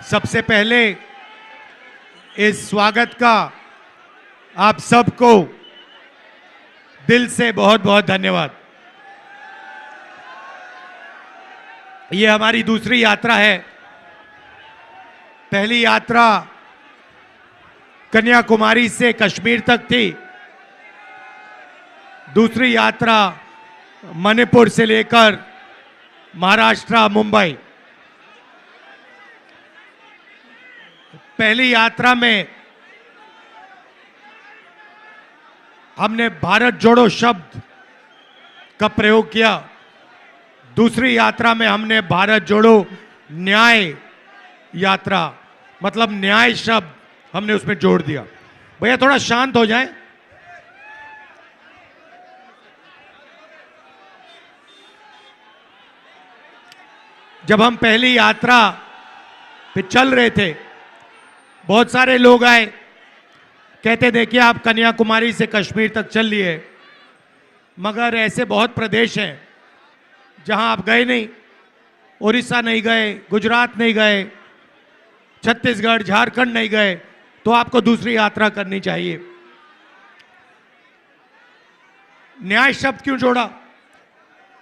सबसे पहले इस स्वागत का आप सबको दिल से बहुत बहुत धन्यवाद। ये हमारी दूसरी यात्रा है। पहली यात्रा कन्याकुमारी से कश्मीर तक थी। दूसरी यात्रा मणिपुर से लेकर महाराष्ट्र मुंबई। पहली यात्रा में हमने भारत जोड़ो शब्द का प्रयोग किया। दूसरी यात्रा में हमने भारत जोड़ो न्याय यात्रा मतलब न्याय शब्द हमने उसमें जोड़ दिया। भैया थोड़ा शांत हो जाएं। जब हम पहली यात्रा पे चल रहे थे, बहुत सारे लोग आए, कहते देखिए आप कन्याकुमारी से कश्मीर तक चल लिए, मगर ऐसे बहुत प्रदेश हैं जहां आप गए नहीं। उड़ीसा नहीं गए, गुजरात नहीं गए, छत्तीसगढ़ झारखंड नहीं गए, तो आपको दूसरी यात्रा करनी चाहिए। न्याय शब्द क्यों जोड़ा?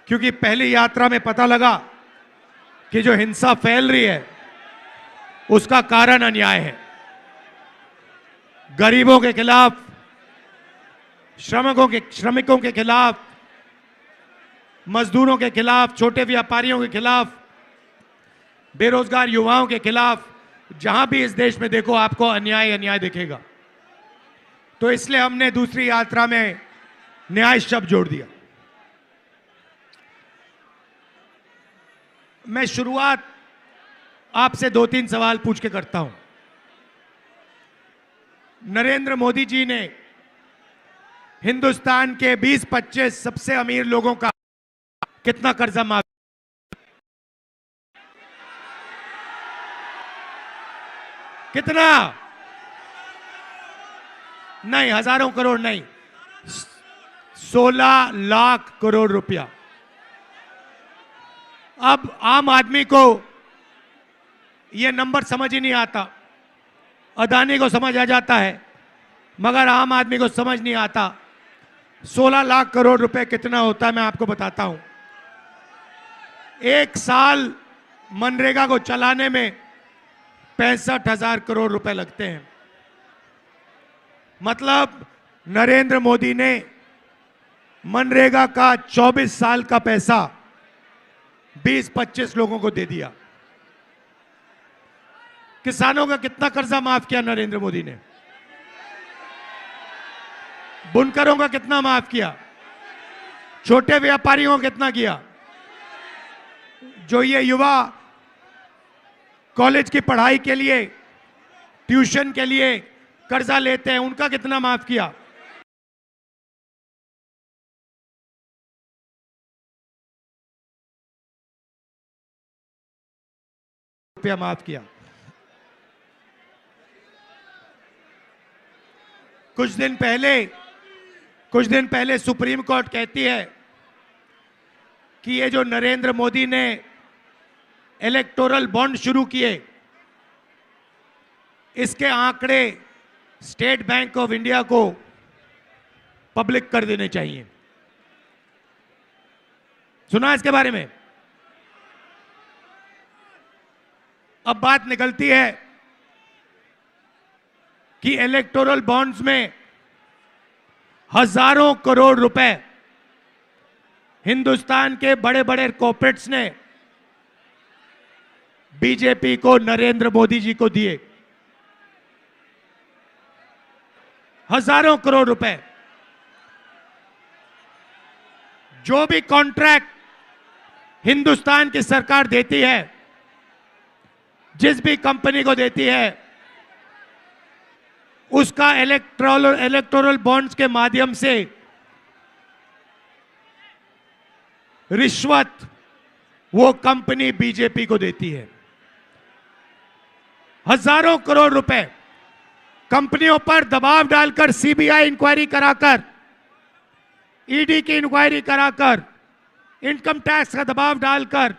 क्योंकि पहली यात्रा में पता लगा कि जो हिंसा फैल रही है उसका कारण अन्याय है। गरीबों के खिलाफ, श्रमिकों के खिलाफ, मजदूरों के खिलाफ, छोटे व्यापारियों के खिलाफ, बेरोजगार युवाओं के खिलाफ, जहां भी इस देश में देखो आपको अन्याय अन्याय दिखेगा। तो इसलिए हमने दूसरी यात्रा में न्याय शब्द जोड़ दिया। मैं शुरुआत आपसे 2-3 सवाल पूछ के करता हूं। नरेंद्र मोदी जी ने हिंदुस्तान के 20-25 सबसे अमीर लोगों का कितना कर्जा माफ? कितना? नहीं, हजारों करोड़ नहीं, 16 लाख करोड़ रुपया। अब आम आदमी को यह नंबर समझ ही नहीं आता। अदानी को समझ आ जाता है, मगर आम आदमी को समझ नहीं आता। 16 लाख करोड़ रुपए कितना होता है मैं आपको बताता हूं। एक साल मनरेगा को चलाने में 65,000 करोड़ रुपए लगते हैं। मतलब नरेंद्र मोदी ने मनरेगा का 24 साल का पैसा 20-25 लोगों को दे दिया। किसानों का कितना कर्जा माफ किया नरेंद्र मोदी ने? बुनकरों का कितना माफ किया? छोटे व्यापारियों को कितना किया? जो ये युवा कॉलेज की पढ़ाई के लिए, ट्यूशन के लिए कर्जा लेते हैं, उनका कितना माफ किया? रुपया माफ किया। कुछ दिन पहले सुप्रीम कोर्ट कहती है कि ये जो नरेंद्र मोदी ने इलेक्टोरल बॉन्ड शुरू किए, इसके आंकड़े स्टेट बैंक ऑफ इंडिया को पब्लिक कर देने चाहिए। सुना इसके बारे में? अब बात निकलती है कि इलेक्टोरल बॉन्ड्स में हजारों करोड़ रुपए हिंदुस्तान के बड़े बड़े कॉर्पोरेट्स ने बीजेपी को, नरेंद्र मोदी जी को दिए। हजारों करोड़ रुपए। जो भी कॉन्ट्रैक्ट हिंदुस्तान की सरकार देती है, जिस भी कंपनी को देती है, उसका इलेक्टोरल बॉन्ड्स के माध्यम से रिश्वत वो कंपनी बीजेपी को देती है। हजारों करोड़ रुपए कंपनियों पर दबाव डालकर, सीबीआई इंक्वायरी कराकर, ईडी की इंक्वायरी कराकर, इनकम टैक्स का दबाव डालकर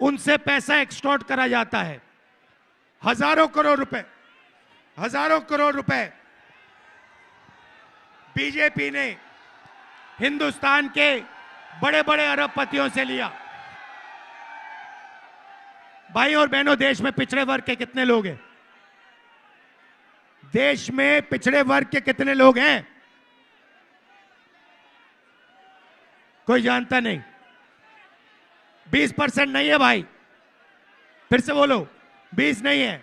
उनसे पैसा एक्सटॉर्ट करा जाता है। हजारों करोड़ रुपए बीजेपी ने हिंदुस्तान के बड़े बड़े अरबपतियों से लिया। भाई और बहनों, देश में पिछड़े वर्ग के कितने लोग हैं? देश में पिछड़े वर्ग के कितने लोग हैं? कोई जानता नहीं। 20% नहीं है भाई, फिर से बोलो, 20 नहीं है,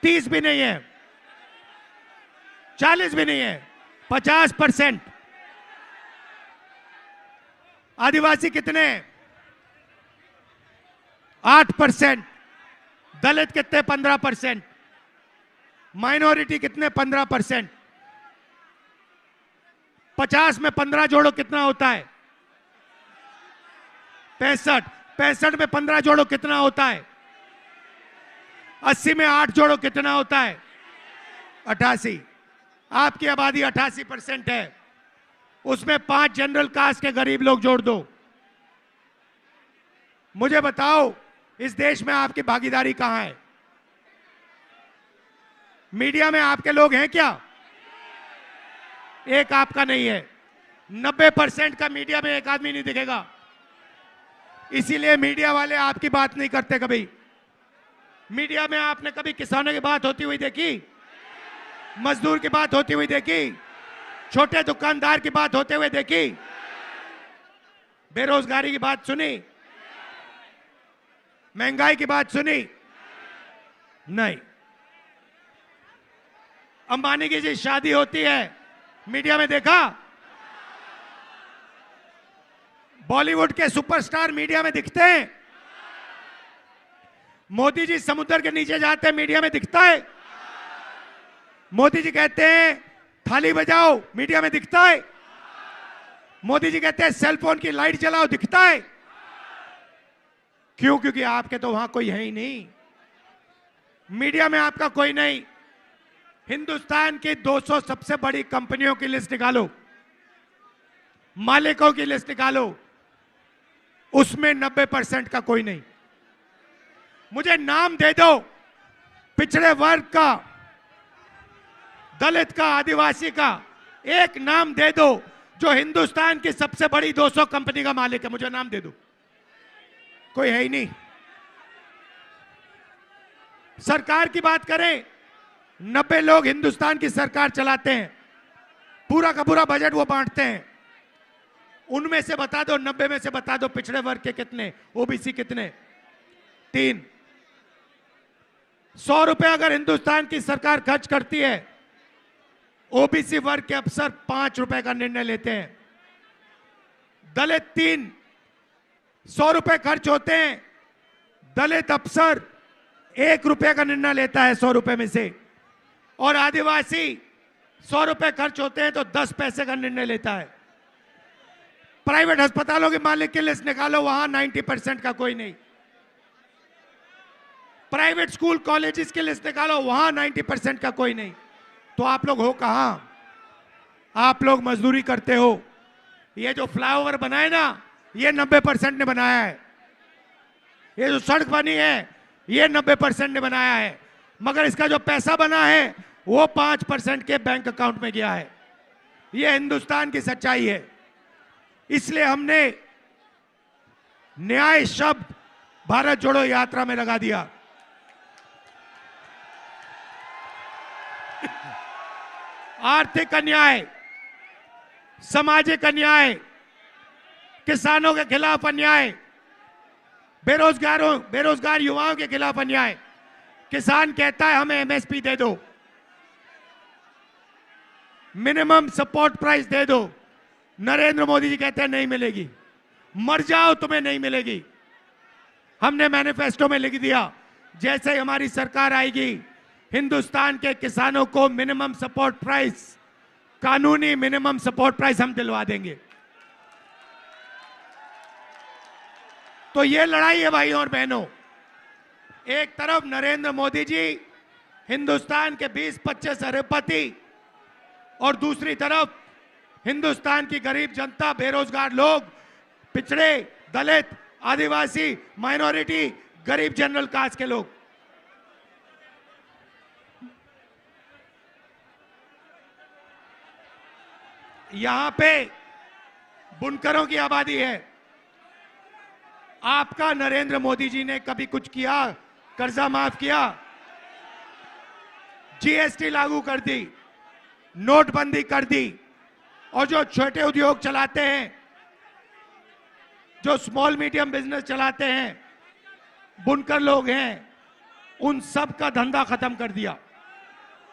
30 भी नहीं है, 40 भी नहीं है, 50%। आदिवासी कितने? 8%। दलित कितने? 15%। माइनॉरिटी कितने? 15%। 50 में 15 जोड़ो कितना होता है? 65। 65 में 15 जोड़ो कितना होता है? 80 में 8 जोड़ो कितना होता है? 88। आपकी आबादी 88% है, उसमें 5 जनरल कास्ट के गरीब लोग जोड़ दो। मुझे बताओ, इस देश में आपकी भागीदारी कहां है? मीडिया में आपके लोग हैं क्या? एक आपका नहीं है। 90% का मीडिया में एक आदमी नहीं दिखेगा, इसीलिए मीडिया वाले आपकी बात नहीं करते। कभी मीडिया में आपने कभी किसानों की बात होती हुई देखी? मजदूर की बात होती हुई देखी? छोटे दुकानदार की बात होते हुए देखी? बेरोजगारी की बात सुनी? महंगाई की बात सुनी? नहीं। अंबानी की जी शादी होती है, मीडिया में देखा? बॉलीवुड के सुपरस्टार मीडिया में दिखते हैं? मोदी जी समुद्र के नीचे जाते हैं, मीडिया में दिखता है? मोदी जी कहते हैं थाली बजाओ, मीडिया में दिखता है? मोदी जी कहते हैं सेल फोन की लाइट जलाओ, दिखता है? क्यों? क्योंकि आपके तो वहां कोई है ही नहीं, मीडिया में आपका कोई नहीं। हिंदुस्तान की 200 सबसे बड़ी कंपनियों की लिस्ट निकालो, मालिकों की लिस्ट निकालो, उसमें 90% का कोई नहीं। मुझे नाम दे दो पिछड़े वर्ग का, दलित का, आदिवासी का, एक नाम दे दो जो हिंदुस्तान की सबसे बड़ी 200 कंपनी का मालिक है। मुझे नाम दे दो, कोई है ही नहीं। सरकार की बात करें, 90 लोग हिंदुस्तान की सरकार चलाते हैं, पूरा का पूरा बजट वो बांटते हैं। उनमें से बता दो, 90 में से बता दो पिछड़े वर्ग के कितने, ओबीसी कितने? 3। 100 रुपए अगर हिंदुस्तान की सरकार खर्च करती है, ओबीसी वर्ग के अफसर 5 रुपए का निर्णय लेते हैं। दलित 3, 100 रुपए खर्च होते हैं, दलित अफसर 1 रुपए का निर्णय लेता है 100 रुपए में से। और आदिवासी 100 रुपए खर्च होते हैं तो 10 पैसे का निर्णय लेता है। प्राइवेट अस्पतालों के मालिक की लिस्ट निकालो, वहां 90% का कोई नहीं। प्राइवेट स्कूल कॉलेजेस की लिस्ट निकालो, वहां 90% का कोई नहीं। तो आप लोग हो कहां? आप लोग मजदूरी करते हो। ये जो फ्लाईओवर बनाए ना, ये 90% ने बनाया है। ये जो सड़क बनी है, ये 90% ने बनाया है। मगर इसका जो पैसा बना है वो 5% के बैंक अकाउंट में गया है। ये हिंदुस्तान की सच्चाई है। इसलिए हमने न्याय शब्द भारत जोड़ो यात्रा में लगा दिया। आर्थिक अन्याय, सामाजिक अन्याय, किसानों के खिलाफ अन्याय, बेरोजगार युवाओं के खिलाफ अन्याय। किसान कहता है हमें एमएसपी दे दो, मिनिमम सपोर्ट प्राइस दे दो। नरेंद्र मोदी जी कहते हैं नहीं मिलेगी, मर जाओ तुम्हें नहीं मिलेगी। हमने मैनिफेस्टो में लिख दिया, जैसे ही हमारी सरकार आएगी हिंदुस्तान के किसानों को मिनिमम सपोर्ट प्राइस, कानूनी मिनिमम सपोर्ट प्राइस हम दिलवा देंगे। तो ये लड़ाई है भाइयों और बहनों। एक तरफ नरेंद्र मोदी जी हिंदुस्तान के 20-25 अरबपति, और दूसरी तरफ हिंदुस्तान की गरीब जनता, बेरोजगार लोग, पिछड़े, दलित, आदिवासी, माइनॉरिटी, गरीब जनरल कास्ट के लोग। यहां पे बुनकरों की आबादी है। आपका नरेंद्र मोदी जी ने कभी कुछ किया? कर्जा माफ किया, जीएसटी लागू कर दी, नोटबंदी कर दी, और जो छोटे उद्योग चलाते हैं, जो स्मॉल मीडियम बिजनेस चलाते हैं, बुनकर लोग हैं, उन सब का धंधा खत्म कर दिया।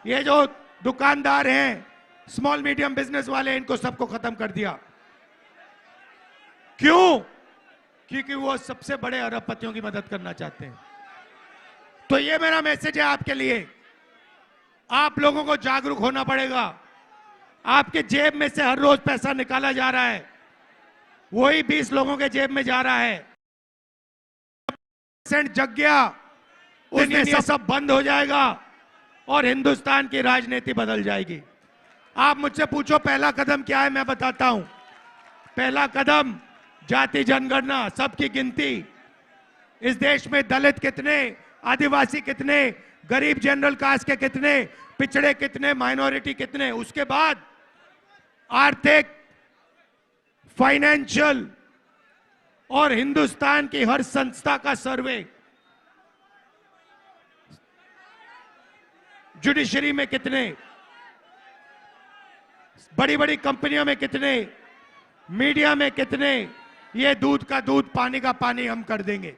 ये जो दुकानदार हैं, स्मॉल मीडियम बिजनेस वाले, इनको सबको खत्म कर दिया। क्यों? क्योंकि वो सबसे बड़े अरबपतियों की मदद करना चाहते हैं। तो ये मेरा मैसेज है आपके लिए। आप लोगों को जागरूक होना पड़ेगा। आपके जेब में से हर रोज पैसा निकाला जा रहा है, वही 20 लोगों के जेब में जा रहा है। जग गया, उस दिन ये सब बंद हो जाएगा और हिंदुस्तान की राजनीति बदल जाएगी। आप मुझसे पूछो पहला कदम क्या है, मैं बताता हूं। पहला कदम जाति जनगणना, सबकी गिनती। इस देश में दलित कितने, आदिवासी कितने, गरीब जनरल कास्ट के कितने, पिछड़े कितने, माइनॉरिटी कितने। उसके बाद आर्थिक, फाइनेंशियल और हिंदुस्तान की हर संस्था का सर्वे, जुडिशरी में कितने, बड़ी बड़ी कंपनियों में कितने, मीडिया में कितने, ये दूध का दूध पानी का पानी हम कर देंगे।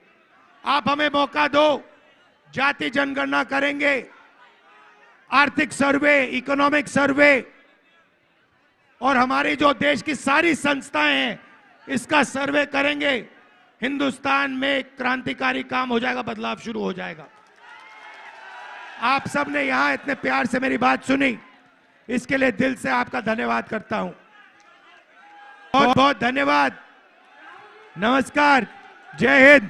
आप हमें मौका दो, जाति जनगणना करेंगे, आर्थिक सर्वे, इकोनॉमिक सर्वे, और हमारी जो देश की सारी संस्थाएं हैं, इसका सर्वे करेंगे। हिंदुस्तान में क्रांतिकारी काम हो जाएगा, बदलाव शुरू हो जाएगा। आप सब ने यहां इतने प्यार से मेरी बात सुनी, इसके लिए दिल से आपका धन्यवाद करता हूं। बहुत बहुत धन्यवाद। नमस्कार, जय हिंद।